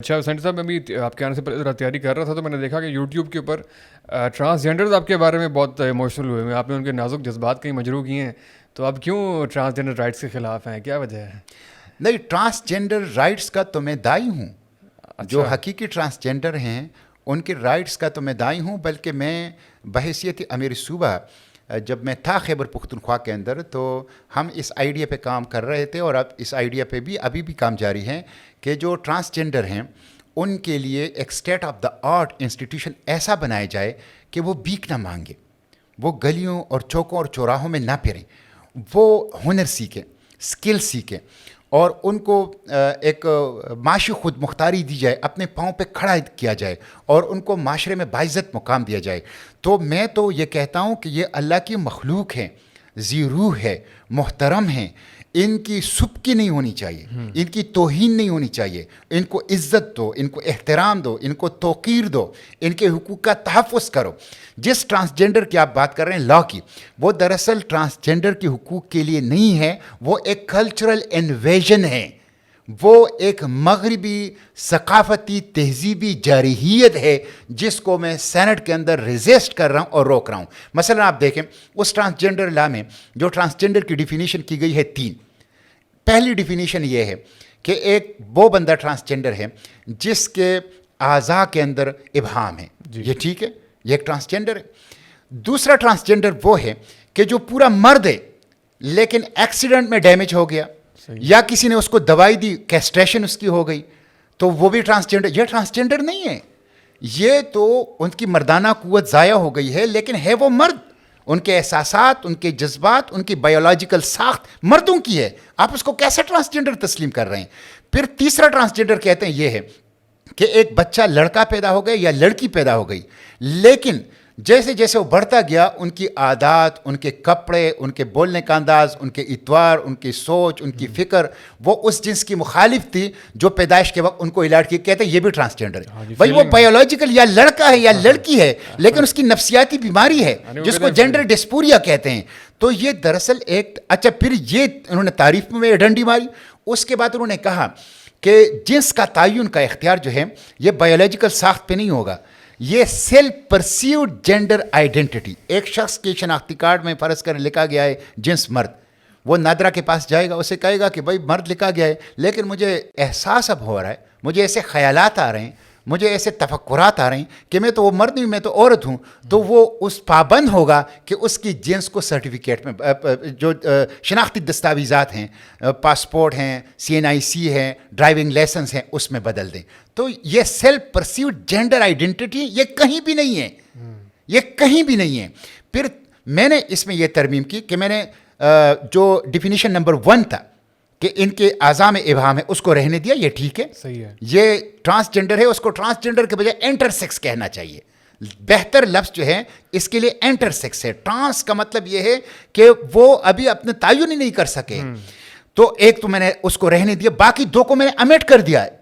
اچھا سینٹر صاحب، میں بھی آپ کے آنے سے پہلے ذرا تیاری کر رہا تھا تو میں نے دیکھا کہ یوٹیوب کے اوپر ٹرانسجینڈرز آپ کے بارے میں بہت ایموشنل ہوئے ہیں، آپ نے ان کے نازک جذبات کہیں مجروح کیے ہیں، تو آپ کیوں ٹرانسجینڈر رائٹس کے خلاف ہیں، کیا وجہ ہے؟ نہیں، ٹرانسجینڈر رائٹس کا تو میں دائی ہوں. جو حقیقی ٹرانسجینڈر ہیں ان کے رائٹس کا تو میں دائی ہوں، بلکہ میں بحیثیت امیر صوبہ جب میں تھا خیبر پختونخوا کے اندر تو ہم اس آئیڈیا پہ کام کر رہے تھے، اور اب اس آئیڈیا پہ بھی ابھی بھی کام جاری ہے کہ جو ٹرانسجینڈر ہیں ان کے لیے ایک state of the art institution ایسا بنایا جائے کہ وہ بھیک نہ مانگے، وہ گلیوں اور چوکوں اور چوراہوں میں نہ پھریں، وہ ہنر سیکھیں، اسکل سیکھیں، اور ان کو ایک معاشی خود مختاری دی جائے، اپنے پاؤں پہ کھڑا کیا جائے، اور ان کو معاشرے میں باعزت مقام دیا جائے. تو میں تو یہ کہتا ہوں کہ یہ اللہ کی مخلوق ہیں، ذی روح ہے، محترم ہیں، ان کی سبکی نہیں ہونی چاہیے، ان کی توہین نہیں ہونی چاہیے، ان کو عزت دو، ان کو احترام دو، ان کو توقیر دو، ان کے حقوق کا تحفظ کرو. جس ٹرانسجینڈر کی آپ بات کر رہے ہیں لا کی، وہ دراصل ٹرانسجینڈر کے حقوق کے لیے نہیں ہے، وہ ایک کلچرل انویژن ہے، وہ ایک مغربی ثقافتی تہذیبی جارحیت ہے جس کو میں سینٹ کے اندر ریزسٹ کر رہا ہوں اور روک رہا ہوں. مثلا آپ دیکھیں اس ٹرانسجینڈر لا میں جو ٹرانسجینڈر کی ڈیفینیشن کی گئی ہے 3. پہلی ڈیفینیشن یہ ہے کہ ایک وہ بندہ ٹرانسجینڈر ہے جس کے اعضاء کے اندر ابہام ہے، یہ ٹھیک ہے، یہ ایک ٹرانسجینڈر ہے. دوسرا ٹرانسجینڈر وہ ہے کہ جو پورا مرد ہے لیکن ایکسیڈنٹ میں ڈیمیج ہو گیا، یا کسی نے اس کو دوائی دی، کیسٹریشن اس کی ہو گئی، تو وہ بھی ٹرانسجینڈر. یہ ٹرانسجینڈر نہیں ہے، یہ تو ان کی مردانہ قوت ضائع ہو گئی ہے، لیکن ہے وہ مرد، ان کے احساسات، ان کے جذبات، ان کی بایولوجیکل ساخت مردوں کی ہے. آپ اس کو کیسے ٹرانسجینڈر تسلیم کر رہے ہیں؟ پھر تیسرا ٹرانسجینڈر کہتے ہیں یہ ہے کہ ایک بچہ لڑکا پیدا ہو گیا یا لڑکی پیدا ہو گئی، لیکن جیسے جیسے وہ بڑھتا گیا ان کی عادات، ان کے کپڑے، ان کے بولنے کا انداز، ان کے اتوار، ان کی سوچ، ان کی فکر وہ اس جنس کی مخالف تھی جو پیدائش کے وقت ان کو الاٹ کی. کہتے ہیں یہ بھی ٹرانسجینڈر ہے. بھائی وہ بایولوجیکل یا لڑکا ہے یا لڑکی ہے، لیکن اس کی نفسیاتی بیماری ہے جس کو جینڈر ڈسپوریا کہتے ہیں. تو یہ دراصل ایک اچھا، پھر یہ انہوں نے تعریف میں ڈنڈی ماری. اس کے بعد انہوں نے کہا کہ جنس کا تعین کا اختیار جو ہے یہ بایولوجیکل ساخت پہ نہیں ہوگا، یہ سیلف پرسیوڈ جینڈر آئیڈینٹی. ایک شخص کے شناختی کارڈ میں فرض کریں لکھا گیا ہے جنس مرد، وہ نادرا کے پاس جائے گا، اسے کہے گا کہ بھائی مرد لکھا گیا ہے لیکن مجھے احساس اب ہو رہا ہے، مجھے ایسے خیالات آ رہے ہیں، مجھے ایسے تفکرات آ رہے ہیں کہ میں تو وہ مرد نہیں، میں تو عورت ہوں. تو وہ اس پابند ہوگا کہ اس کی جنس کو سرٹیفکیٹ میں جو شناختی دستاویزات ہیں، پاسپورٹ ہیں، CNIC ہے، ڈرائیونگ لائسنس ہیں، اس میں بدل دیں. تو یہ سیلف پرسیوڈ جینڈر آئیڈینٹی یہ کہیں بھی نہیں ہے، یہ کہیں بھی نہیں ہے. پھر میں نے اس میں یہ ترمیم کی کہ میں نے جو ڈیفینیشن نمبر 1 تھا کہ ان کے اعضاء میں ابہام ہے اس کو رہنے دیا، یہ ٹھیک ہے، صحیح ہے. یہ ٹرانسجینڈر ہے، اس کو ٹرانسجینڈر کے بجائے انٹر سیکس کہنا چاہیے. بہتر لفظ جو ہے اس کے لیے انٹر سیکس ہے. ٹرانس کا مطلب یہ ہے کہ وہ ابھی اپنے تعین ہی نہیں کر سکے. تو ایک تو میں نے اس کو رہنے دیا، باقی 2 کو میں نے امیٹ کر دیا ہے.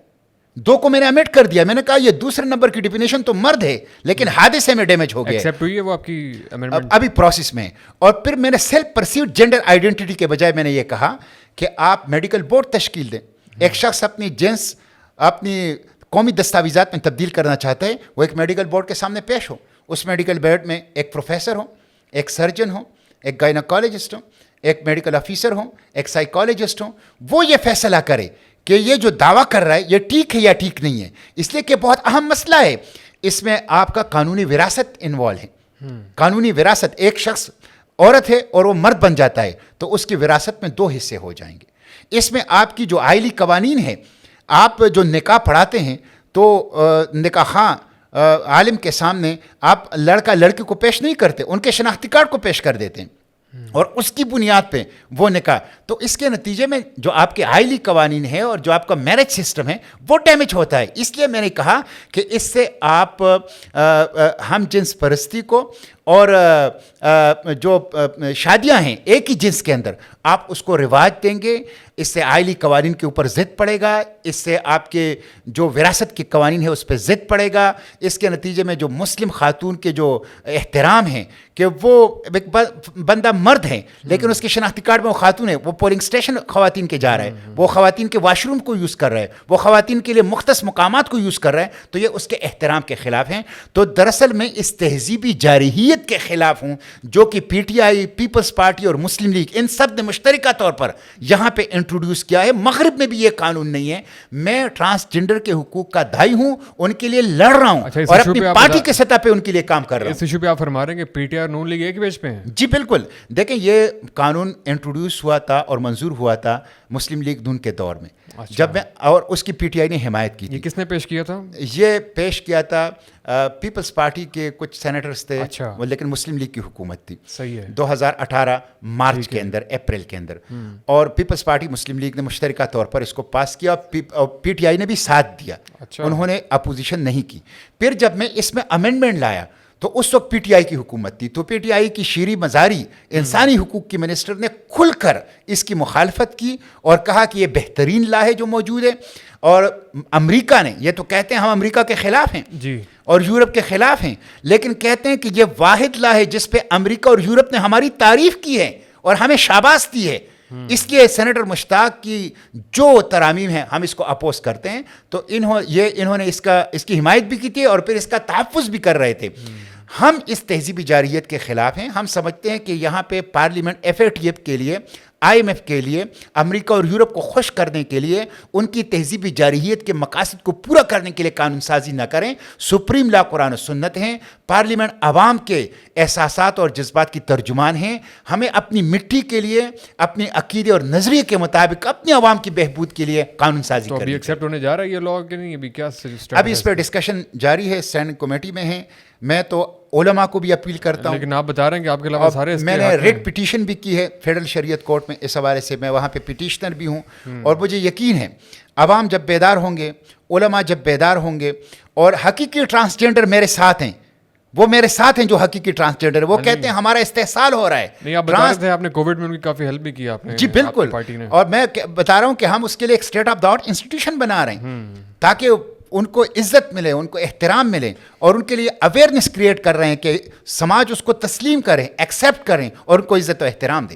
2 کو میں نے امیٹ کر دیا. میں نے کہا یہ دوسرے نمبر کی ڈیفینیشن تو مرد ہے لیکن حادثے میں ڈیمیج ہو گیا، ایکسیپٹ ہوئی ہے وہ آپ کی امینڈمنٹ؟ ابھی پروسیس میں. اور پھر میں نے سیلف پرسیوڈ جینڈر آئیڈینٹی کے بجائے میں نے یہ کہا کہ آپ میڈیکل بورڈ تشکیل دیں. ایک شخص اپنی جنس اپنی قومی دستاویزات میں تبدیل کرنا چاہتا ہے، وہ ایک میڈیکل بورڈ کے سامنے پیش ہو. اس میڈیکل بورڈ میں ایک پروفیسر ہو، ایک سرجن ہو، ایک گائناکالوجسٹ ہو، ایک میڈیکل آفیسر ہو، ایک سائیکالوجسٹ ہو. وہ یہ فیصلہ کرے کہ یہ جو دعویٰ کر رہا ہے یہ ٹھیک ہے یا ٹھیک نہیں ہے. اس لیے کہ بہت اہم مسئلہ ہے، اس میں آپ کا قانونی وراثت انوالو ہے. قانونی وراثت، ایک شخص عورت ہے اور وہ مرد بن جاتا ہے تو اس کی وراثت میں 2 حصے ہو جائیں گے. اس میں آپ کی جو آئلی قوانین ہے، آپ جو نکاح پڑھاتے ہیں تو نکاح خواہ عالم کے سامنے آپ لڑکا لڑکی کو پیش نہیں کرتے، ان کے شناختی کارڈ کو پیش کر دیتے ہیں اور اس کی بنیاد پہ وہ نکاح. تو اس کے نتیجے میں جو آپ کے آئلی قوانین ہیں اور جو آپ کا میرج سسٹم ہے وہ ڈیمیج ہوتا ہے. اس لیے میں نے کہا کہ اس سے آپ ہم جنس پرستی کو اور جو شادیاں ہیں ایک ہی جنس کے اندر آپ اس کو رواج دیں گے, اس سے آئلی قوانین کے اوپر ضد پڑے گا, اس سے آپ کے جو وراثت کے قوانین ہیں اس پہ ضد پڑے گا. اس کے نتیجے میں جو مسلم خاتون کے جو احترام ہیں کہ وہ ایک بندہ مرد ہے لیکن اس کے شناختی کارڈ میں وہ خاتون ہے, وہ پولنگ اسٹیشن خواتین کے جا رہا ہے, وہ خواتین کے واش روم کو یوز کر رہا ہے, وہ خواتین کے لیے مختص مقامات کو یوز کر رہا ہے, تو یہ اس کے احترام کے خلاف ہیں. تو دراصل میں اس تہذیبی جارحیت کے خلاف ہوں جو کہ P T I, Peoples Party اور مسلم لیگ ان سب نے مشترکہ طور پر یہاں پہ انٹروڈیوس کیا ہے. مغرب میں بھی یہ قانون نہیں ہے. میں ٹرانسجنڈر کے حقوق کا دائی ہوں, ان کے لیے لڑ رہا ہوں اور اپنی پارٹی کے سطح پہ ان کے لیے کام کر رہا ہوں. اس ایشو پہ آپ فرما رہے ہیں کہ P T I Noon League ایک پیج پہ ہیں؟ جی بالکل. دیکھیں یہ قانون انٹروڈیوس ہوا تھا اور منظور ہوا تھا مسلم لیگ نون کے دور میں جب میں, اور اس کی پی ٹی آئی نے حمایت کی تھی. یہ کس نے پیش کیا تھا؟ یہ پیش کیا تھا پیپلز پارٹی کے کچھ سینیٹرز تھے, اچھا. لیکن مسلم لیگ کی حکومت تھی. صحیح ہے. 2018 مارچ کے اندر, اپریل کے اندر, اور پیپلز پارٹی مسلم لیگ نے مشترکہ طور پر اس کو پاس کیا اور پی ٹی آئی نے بھی ساتھ دیا. اچھا. انہوں نے اپوزیشن نہیں کی. پھر جب میں اس میں امینڈمنٹ لایا تو اس وقت پی ٹی آئی کی حکومت تھی, تو پی ٹی آئی کی شیریں مزاری انسانی حقوق کی منسٹر نے کھل کر اس کی مخالفت کی اور کہا کہ یہ بہترین لا ہے جو موجود ہے. اور امریکہ نے, یہ تو کہتے ہیں ہم امریکہ کے خلاف ہیں جی اور یورپ کے خلاف ہیں, لیکن کہتے ہیں کہ یہ واحد لا ہے جس پہ امریکہ اور یورپ نے ہماری تعریف کی ہے اور ہمیں شاباش دی ہے. اس لیے سینیٹر مشتاق کی جو ترامیم ہیں ہم اس کو اپوز کرتے ہیں. تو انہوں نے اس کی حمایت بھی کی تھی اور پھر اس کا تحفظ بھی کر رہے تھے. ہم اس تہذیبی جارحیت کے خلاف ہیں. ہم سمجھتے ہیں کہ یہاں پہ parliament F A T F کے لیے, آئی ایم ایف کے لیے, امریکہ اور یورپ کو خوش کرنے کے لیے, ان کی تہذیبی جارحیت کے مقاصد کو پورا کرنے کے لیے قانون سازی نہ کریں. سپریم لا قرآن و سنت ہیں, پارلیمنٹ عوام کے احساسات اور جذبات کی ترجمان ہیں. ہمیں اپنی مٹی کے لیے, اپنے عقیدے اور نظریے کے مطابق اپنی عوام کی بہبود کے لیے قانون سازی کریں. ابھی ایکسیپٹ ہونے جا رہا ہے یہ لاء کہ نہیں؟ ابھی کیا ابھی اس پہ ڈسکشن جاری ہے, اسٹینڈنگ کمیٹی میں ہیں. میں تو علماء کو بھی اپیل کرتا ہوں, لیکن آپ بتا رہے ہیں کہ آپ کے علاوہ سارے, میں نے ریٹ پٹیشن بھی کی ہے فیڈرل شریعت کورٹ میں اس حوالے سے. میں وہاں پہ پٹیشنر بھی ہوں اور مجھے یقین ہے عوام جب بیدار ہوں گے, علماء جب بیدار ہوں گے, اور حقیقی ٹرانسجنڈر میرے ساتھ ہیں, وہ میرے ساتھ ہیں جو حقیقی ٹرانسجنڈر ہے, وہ کہتے ہیں ہمارا استحصال ہو رہا ہے. نہیں آپ بتا رہے تھے آپ نے کووڈ میں ان کی کافی ہیلپ بھی کی آپ نے. جی بالکل, اور میں بتا رہا ہوں کہ ہم اس کے لیے ایک state of the art institution بنا رہے ہیں تاکہ ان کو عزت ملے, ان کو احترام ملے, اور ان کے لیے اویئرنیس کریٹ کر رہے ہیں کہ سماج اس کو تسلیم کریں, ایکسیپٹ کریں اور ان کو عزت و احترام دیں.